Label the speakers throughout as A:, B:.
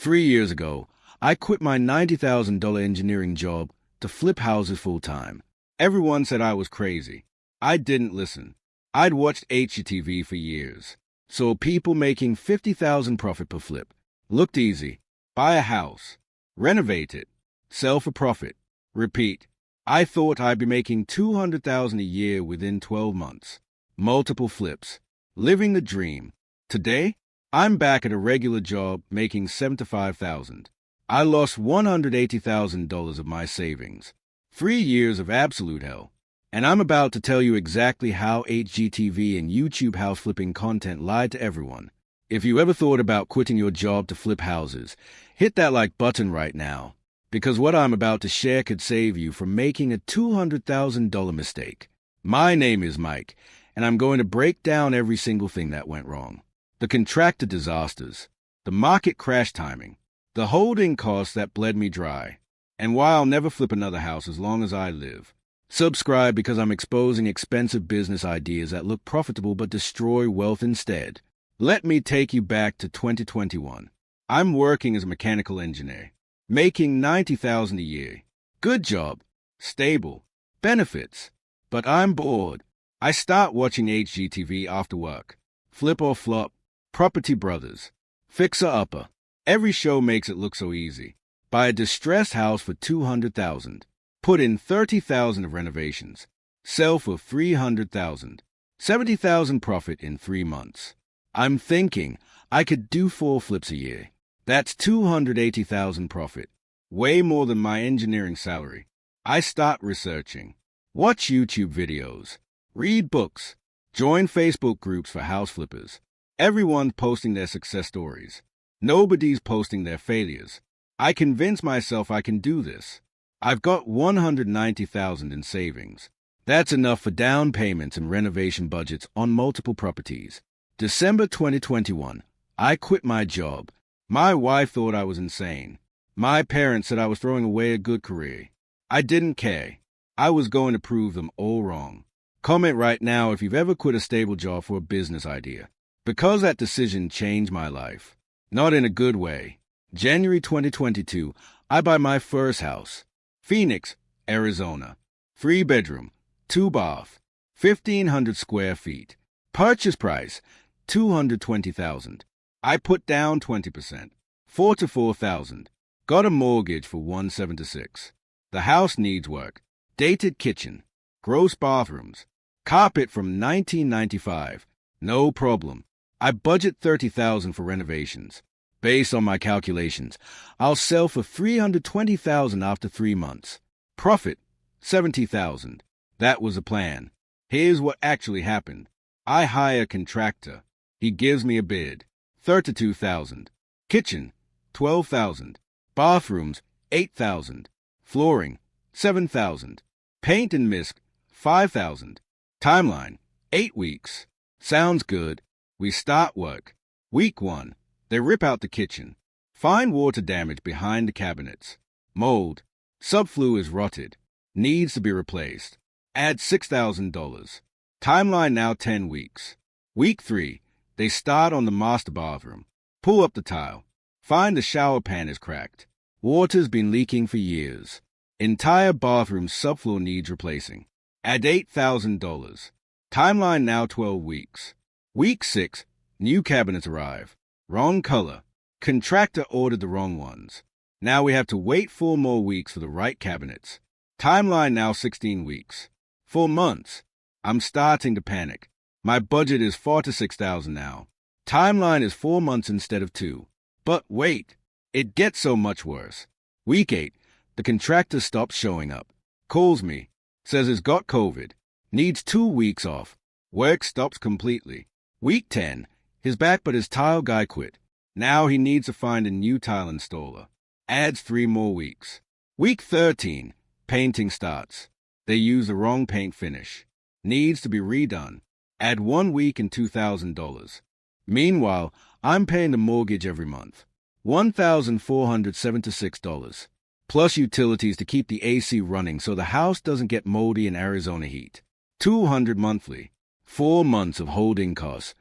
A: 3 years ago, I quit my $90,000 engineering job to flip houses full-time. Everyone said I was crazy. I didn't listen. I'd watched HGTV for years. So people making $50,000 profit per flip. Looked easy. Buy a house. Renovate it. Sell for profit. Repeat. I thought I'd be making $200,000 a year within 12 months. Multiple flips. Living the dream. Today, I'm back at a regular job making $75,000. I lost $180,000 of my savings. 3 years of absolute hell. And I'm about to tell you exactly how HGTV and YouTube house flipping content lied to everyone. If you ever thought about quitting your job to flip houses, hit that like button right now, because what I'm about to share could save you from making a $200,000 mistake. My name is Mike, and I'm going to break down every single thing that went wrong. The contractor disasters, the market crash timing, the holding costs that bled me dry, and why I'll never flip another house as long as I live. Subscribe because I'm exposing expensive business ideas that look profitable but destroy wealth instead. Let me take you back to 2021. I'm working as a mechanical engineer, making $90,000 a year. Good job, stable, benefits. But I'm bored. I start watching HGTV after work. Flip or Flop, Property Brothers, Fixer Upper. Every show makes it look so easy. Buy a distressed house for $200,000. Put in $30,000 of renovations. Sell for $300,000. $70,000 profit in 3 months. I'm thinking I could do 4 flips a year. That's $280,000 profit. Way more than my engineering salary. I start researching. Watch YouTube videos. Read books. Join Facebook groups for house flippers. Everyone's posting their success stories. Nobody's posting their failures. I convince myself I can do this. I've got $190,000 in savings. That's enough for down payments and renovation budgets on multiple properties. December 2021, I quit my job. My wife thought I was insane. My parents said I was throwing away a good career. I didn't care. I was going to prove them all wrong. Comment right now if you've ever quit a stable job for a business idea. Because that decision changed my life. Not in a good way. January 2022, I buy my first house. Phoenix, Arizona. 3-bedroom, 2-bath, 1,500 square feet. Purchase price, $220,000. I put down 20%, $4,000 to $4,000. Got a mortgage for $176,000. The house needs work. Dated kitchen, gross bathrooms, carpet from 1995. No problem. I budget $30,000 for renovations. Based on my calculations, I'll sell for $320,000 after 3 months. Profit, $70,000. That was the plan. Here's what actually happened. I hire a contractor. He gives me a bid, $32,000. Kitchen, $12,000. Bathrooms, $8,000. Flooring, $7,000. Paint and mist, $5,000. Timeline, 8 weeks. Sounds good. We start work. Week 1. They rip out the kitchen. Find water damage behind the cabinets. Mold. Subflue is rotted. Needs to be replaced. Add $6,000. Timeline now 10 weeks. Week 3. They start on the master bathroom. Pull up the tile. Find the shower pan is cracked. Water's been leaking for years. Entire bathroom subfloor needs replacing. Add $8,000. Timeline now 12 weeks. Week 6. New cabinets arrive. Wrong color. Contractor ordered the wrong ones. Now we have to wait 4 more weeks for the right cabinets. Timeline now 16 weeks. 4 months. I'm starting to panic. My budget is $4,000 to $6,000 now. Timeline is 4 months instead of 2. But wait, it gets so much worse. Week 8. The contractor stops showing up. Calls me. Says he's got COVID. Needs 2 weeks off. Work stops completely. Week 10. He's back but his tile guy quit. Now he needs to find a new tile installer. Adds 3 more weeks. Week 13. Painting starts. They use the wrong paint finish. Needs to be redone. Add 1 week and $2,000. Meanwhile, I'm paying the mortgage every month. $1,476. Plus utilities to keep the AC running so the house doesn't get moldy in Arizona heat. $200 monthly. 4 months of holding costs.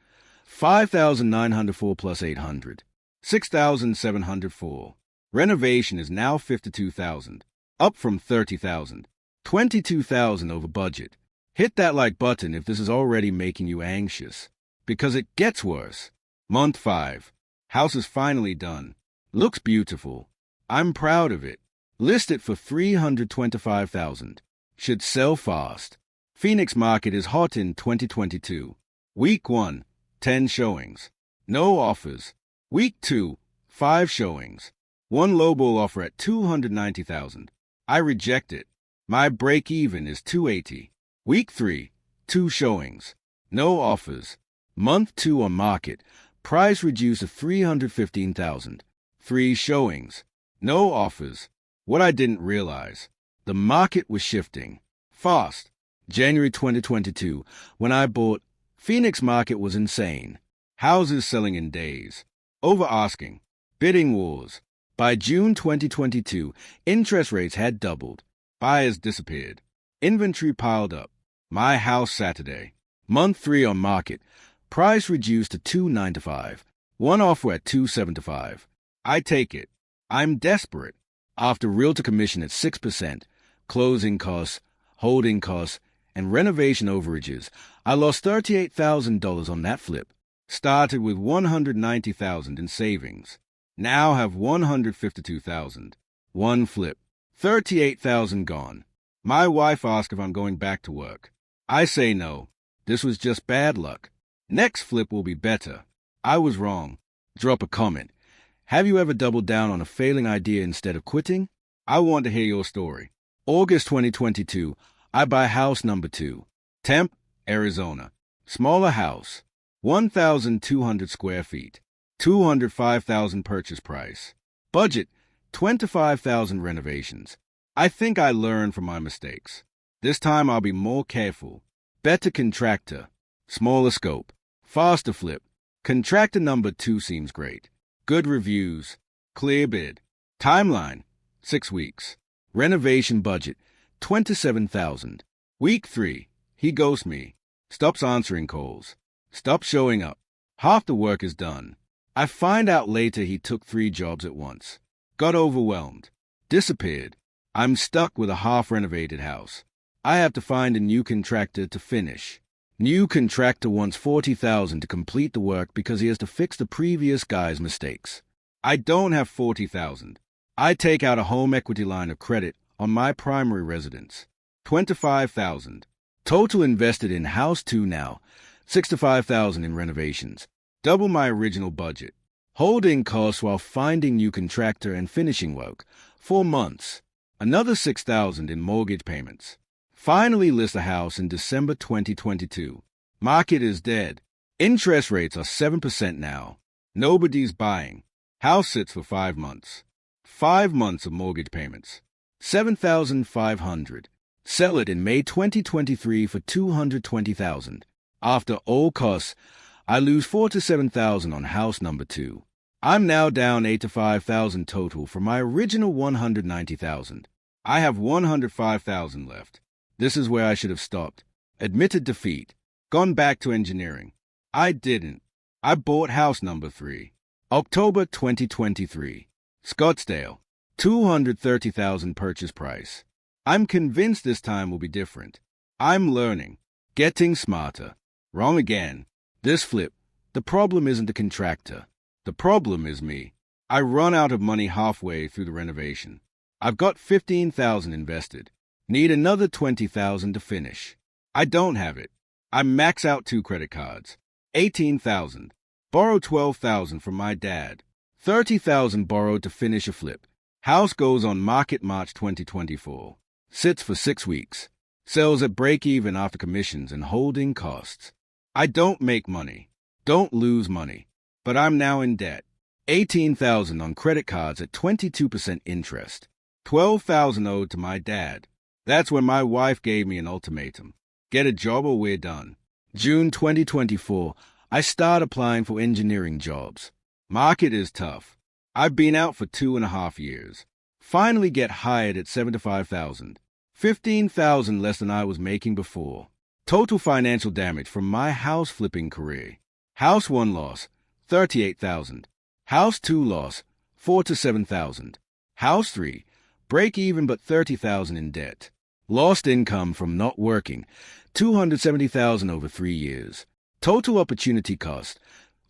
A: $5,904 plus $800. $6,704. Renovation is now $52,000, up from $30,000. $22,000 over budget. Hit that like button if this is already making you anxious, because it gets worse. Month 5. House is finally done. Looks beautiful. I'm proud of it. List it for $325,000. Should sell fast. Phoenix market is hot in 2022. Week 1, 10 showings. No offers. Week 2, 5 showings. One lowball offer at $290,000. I reject it. My break-even is $280,000. Week 3, 2 showings. No offers. Month 2 on market. Price reduced to $315,000. 3 showings. No offers. What I didn't realize. The market was shifting. Fast. January 2022, when I bought, Phoenix market was insane. Houses selling in days. Over asking. Bidding wars. By June 2022, interest rates had doubled. Buyers disappeared. Inventory piled up. My house Saturday. Month 3 on market. Price reduced to $295,000. One offer at $275,000. I take it. I'm desperate. After realtor commission at 6%, closing costs, holding costs, and renovation overages, I lost $38,000 on that flip. Started with $190,000 in savings. Now have $152,000. One flip. $38,000 gone. My wife asks if I'm going back to work. I say no. This was just bad luck. Next flip will be better. I was wrong. Drop a comment. Have you ever doubled down on a failing idea instead of quitting? I want to hear your story. August 2022, I buy house number 2. Temp, Arizona. Smaller house. 1,200 square feet. $205,000 purchase price. Budget, $25,000 renovations. I think I learned from my mistakes. This time I'll be more careful. Better contractor. Smaller scope. Faster flip. Contractor number 2 seems great. Good reviews. Clear bid. Timeline, 6 weeks. Renovation budget, $27,000. Week 3, he ghosts me. Stops answering calls. Stops showing up. Half the work is done. I find out later he took 3 jobs at once. Got overwhelmed. Disappeared. I'm stuck with a half-renovated house. I have to find a new contractor to finish. New contractor wants $40,000 to complete the work because he has to fix the previous guy's mistakes. I don't have $40,000. I take out a home equity line of credit on my primary residence. $25,000. Total invested in house 2 now. $65,000 in renovations. Double my original budget. Holding costs while finding new contractor and finishing work. 4 months. Another $6,000 in mortgage payments. Finally list a house in December 2022. Market is dead. Interest rates are 7% now. Nobody's buying. House sits for 5 months. 5 months of mortgage payments. $7,500. Sell it in May 2023 for $220,000. After all costs, I lose $4,000 to $7,000 on house number 2. I'm now down $8,000 to $5,000 total from my original $190,000. I have $105,000 left. This is where I should have stopped. Admitted defeat. Gone back to engineering. I didn't. I bought house number 3. October 2023. Scottsdale. $230,000 purchase price. I'm convinced this time will be different. I'm learning. Getting smarter. Wrong again. This flip. The problem isn't the contractor. The problem is me. I run out of money halfway through the renovation. I've got $15,000 invested. Need another $20,000 to finish. I don't have it. I max out 2 credit cards. $18,000. Borrow $12,000 from my dad. $30,000 borrowed to finish a flip. House goes on market March 2024. Sits for 6 weeks. Sells at break-even after commissions and holding costs. I don't make money. Don't lose money. But I'm now in debt. $18,000 on credit cards at 22% interest. $12,000 owed to my dad. That's when my wife gave me an ultimatum. Get a job or we're done. June 2024, I start applying for engineering jobs. Market is tough. I've been out for 2.5 years. Finally get hired at $75,000. $15,000 less than I was making before. Total financial damage from my house flipping career. House 1 loss, $38,000. House 2 loss, 4 to 7,000. House 3, break even but 30,000 in debt. Lost income from not working, 270,000 over 3 years. Total opportunity cost,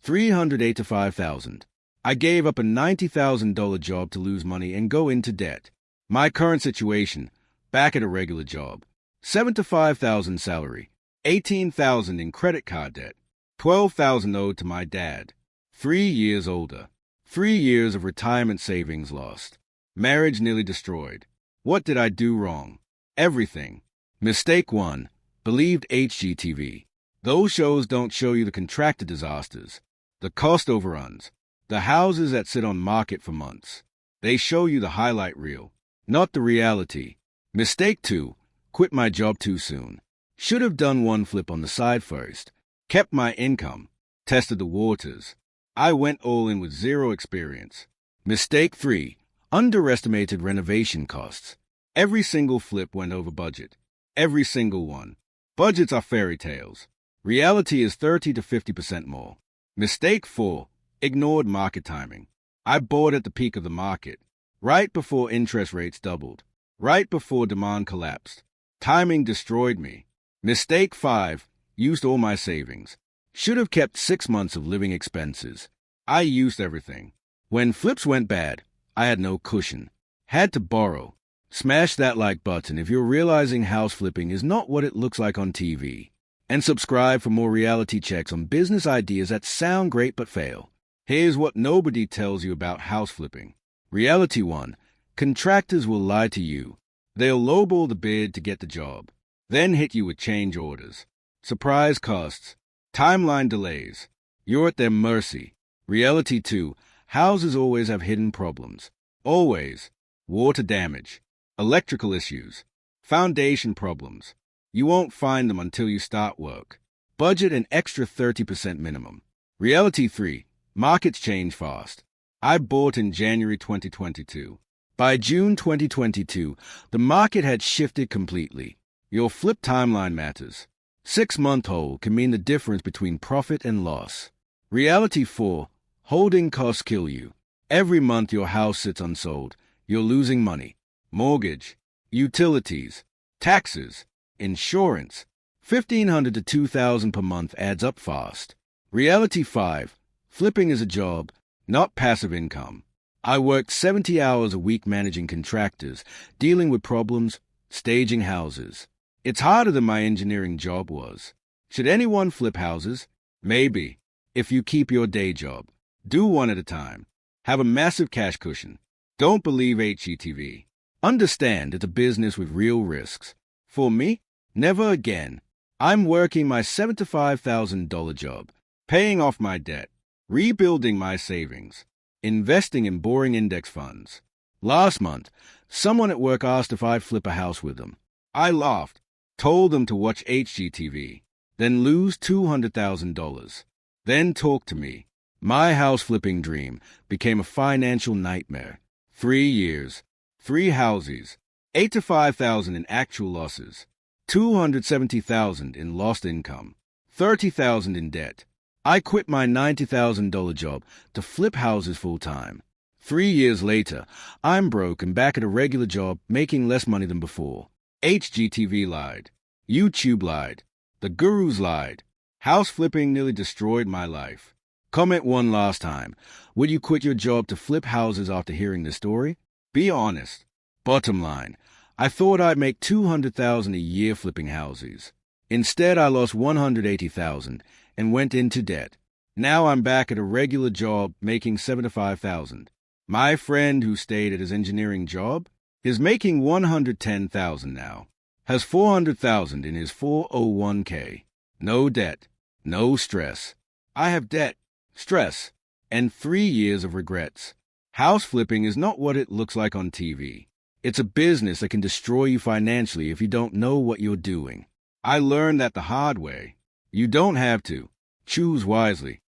A: 385,000. I gave up a $90,000 job to lose money and go into debt. My current situation, back at a regular job. 7 to 5,000 salary, 18,000 in credit card debt, 12,000 owed to my dad. 3 years older. 3 years of retirement savings lost. Marriage nearly destroyed. What did I do wrong? Everything. Mistake 1. Believed HGTV. Those shows don't show you the contractor disasters, the cost overruns, the houses that sit on market for months. They show you the highlight reel, not the reality. Mistake 2. Quit my job too soon. Should have done one flip on the side first. Kept my income. Tested the waters. I went all in with zero experience. Mistake 3. Underestimated renovation costs. Every single flip went over budget. Every single one. Budgets are fairy tales. Reality is 30 to 50% more. Mistake 4. Ignored market timing. I bought at the peak of the market, right before interest rates doubled, right before demand collapsed. Timing destroyed me. Mistake 5. Used all my savings. Should have kept 6 months of living expenses. I used everything. When flips went bad, I had no cushion. Had to borrow. Smash that like button if you're realizing house flipping is not what it looks like on TV. And subscribe for more reality checks on business ideas that sound great but fail. Here's what nobody tells you about house flipping. Reality 1. Contractors will lie to you. They'll lowball the bid to get the job, then hit you with change orders. Surprise costs. Timeline delays. You're at their mercy. Reality 2. Houses always have hidden problems. Always. Water damage. Electrical issues. Foundation problems. You won't find them until you start work. Budget an extra 30% minimum. Reality 3. Markets change fast. I bought in January 2022. By June 2022, the market had shifted completely. Your flip timeline matters. 6-month hold can mean the difference between profit and loss. Reality 4. Holding costs kill you. Every month your house sits unsold. You're losing money. Mortgage, utilities, taxes, insurance. $1,500 to $2,000 per month adds up fast. Reality 5. Flipping is a job, not passive income. I worked 70 hours a week managing contractors, dealing with problems, staging houses. It's harder than my engineering job was. Should anyone flip houses? Maybe. If you keep your day job. Do one at a time. Have a massive cash cushion. Don't believe HGTV. Understand it's a business with real risks. For me, never again. I'm working my $7,000 to $5,000 job, paying off my debt, rebuilding my savings, investing in boring index funds. Last month, someone at work asked if I'd flip a house with them. I laughed, told them to watch HGTV, then lose $200,000. Then talk to me. My house flipping dream became a financial nightmare. 3 years, 3 houses, 8 to 5,000 in actual losses, 270,000 in lost income, 30,000 in debt. I quit my $90,000 job to flip houses full time. 3 years later, I'm broke and back at a regular job making less money than before. HGTV lied. YouTube lied. The gurus lied. House flipping nearly destroyed my life. Comment one last time. Would you quit your job to flip houses after hearing this story? Be honest. Bottom line, I thought I'd make $200,000 a year flipping houses. Instead, I lost $180,000 and went into debt. Now I'm back at a regular job making $7,000 to $5,000. My friend who stayed at his engineering job is making $110,000 now. Has $400,000 in his 401k. No debt. No stress. I have debt, stress, and 3 years of regrets. House flipping is not what it looks like on TV. It's a business that can destroy you financially if you don't know what you're doing. I learned that the hard way. You don't have to. Choose wisely.